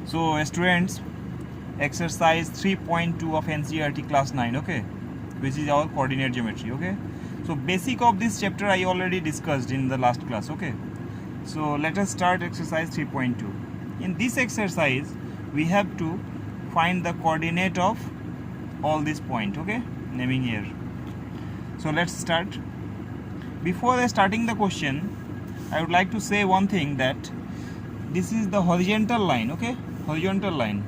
So students, exercise 3.2 of NCERT class 9, okay, which is our coordinate geometry, okay. So basic of this chapter I already discussed in the last class, okay. So let us start exercise 3.2. In this exercise we have to find the coordinate of all these points, okay, naming here. So let's start. Before starting the question, I would like to say one thing, that this is the horizontal line, okay, horizontal line.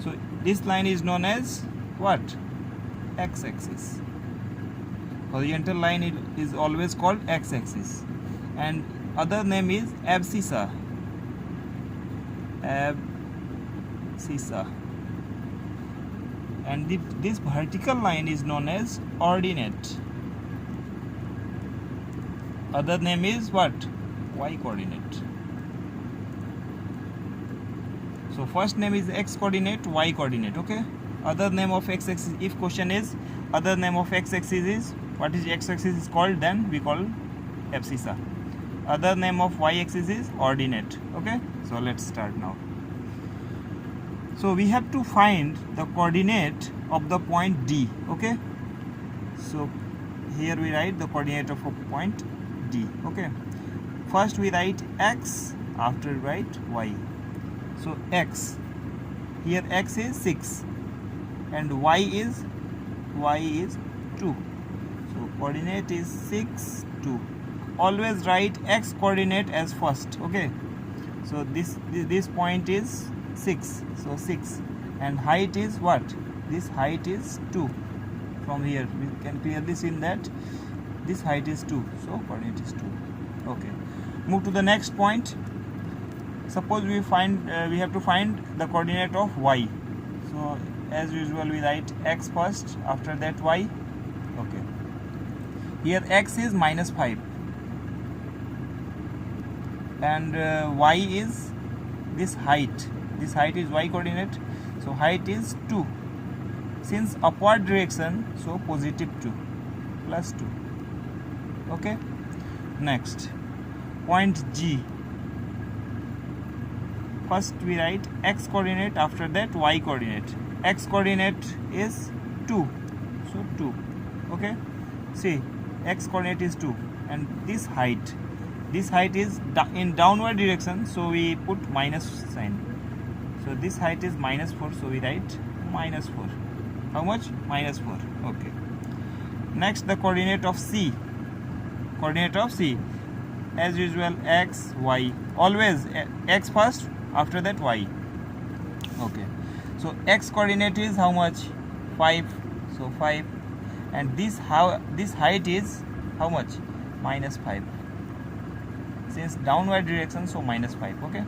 So this line is known as what? X-axis. Horizontal line is always called x-axis, and other name is abscissa. Abscissa. And this vertical line is known as ordinate. Other name is what? Y coordinate. So first name is x coordinate, y coordinate, okay. Other name of x axis, if question is other name of x axis is, what is x axis is called, then we call abscissa. Other name of y axis is ordinate, okay. So let's start now. So we have to find the coordinate of the point D, okay. So here we write the coordinate of a point D, okay. First we write x, after write y. So x, here x is 6 and y is 2. So coordinate is 6, 2. Always write x coordinate as first, okay. So this point is 6, so 6, and height is what? This height is 2. From here we can clearly see that this height is 2, so coordinate is 2, okay. Move to the next point. Suppose we have to find the coordinate of y. So as usual we write x first, after that y, okay. Here x is -5 and y is this height. This height is y coordinate, so height is 2. Since upward direction, so positive 2, plus 2, okay. Next, point G. First we write x coordinate, after that y coordinate. X coordinate is 2, so 2, okay. See, x coordinate is 2, and this height is in downward direction, so we put minus sign. So this height is -4, so we write -4. How much? -4, okay. Next, the coordinate of C. Coordinate of C, as usual, x, y. Always x first, after that y, okay. So x coordinate is how much? 5, so 5, and this height is how much? -5. Since downward direction, so -5, okay.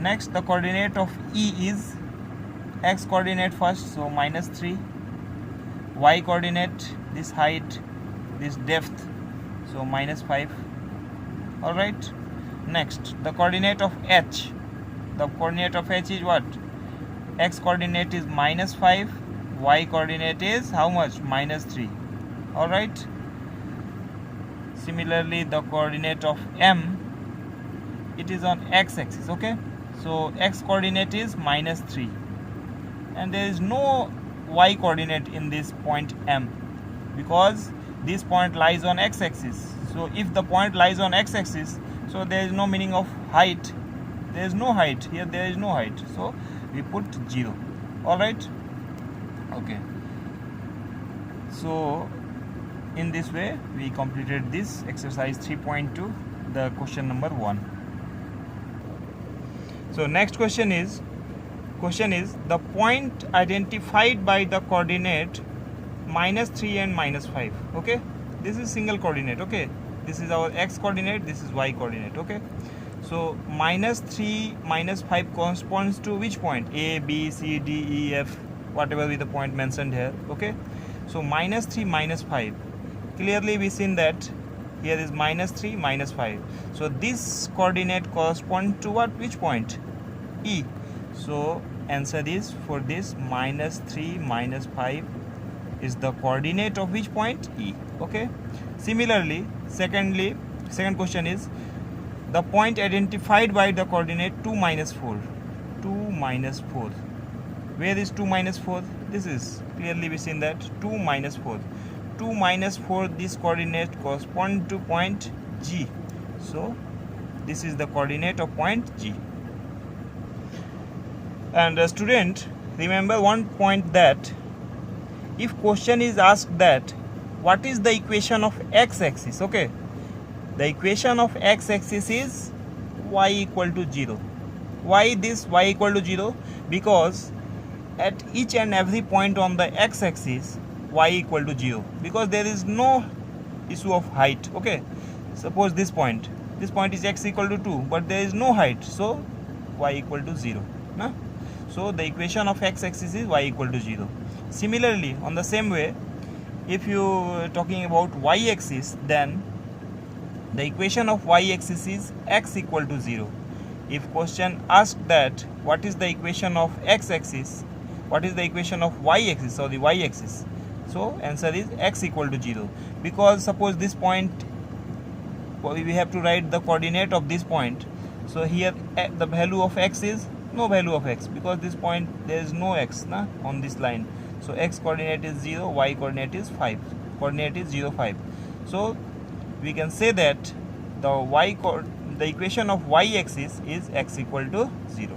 Next, the coordinate of E is x coordinate first, so -3, y coordinate, this height, this depth, so -5, all right. Next, the coordinate of H. The coordinate of H is what? X coordinate is -5, y coordinate is how much? -3, all right. Similarly, the coordinate of M, it is on x axis, okay. So x coordinate is -3, and there is no y coordinate in this point M, because this point lies on x axis. So if the point lies on x axis, so there is no meaning of height. There is no height here, there is no height, so we put 0, all right, okay. So in this way we completed this exercise 3.2, the question number 1. So next question is the point identified by the coordinate -3 and -5, okay. This is single coordinate, okay. This is our x coordinate, this is y coordinate, okay. So -3, -5 corresponds to which point? A, B, C, D, E, F, whatever be the point mentioned here, okay. So -3, -5, clearly we seen that here is -3, -5. So this coordinate corresponds to what? Which point? E. So answer is for this -3, -5 is the coordinate of which point? E, okay. Similarly, second question is the point identified by the coordinate 2, -4. 2 minus 4. Where is 2 minus 4? This is clearly we seen that 2 minus 4. 2 minus 4, this coordinate correspond to point G. So this is the coordinate of point G. And student, remember one point, that if question is asked that what is the equation of x-axis, okay, the equation of x-axis is y equal to 0. Why this y equal to 0? Because at each and every point on the x-axis y equal to 0, because there is no issue of height. Okay, suppose this point is x equal to 2, but there is no height, so y equal to 0. No? So the equation of x-axis is y equal to 0. Similarly, on the same way, if you are talking about y-axis, then the equation of y-axis is x equal to 0. If question asked that what is the equation of x-axis, what is the equation of y-axis, or the y-axis, so answer is x equal to 0. Because suppose this point, we have to write the coordinate of this point. So here the value of x is no value of x, because this point there is no x on this line. So x coordinate is 0, y coordinate is 5, coordinate is 0, 5. So we can say that the equation of y-axis is x equal to 0.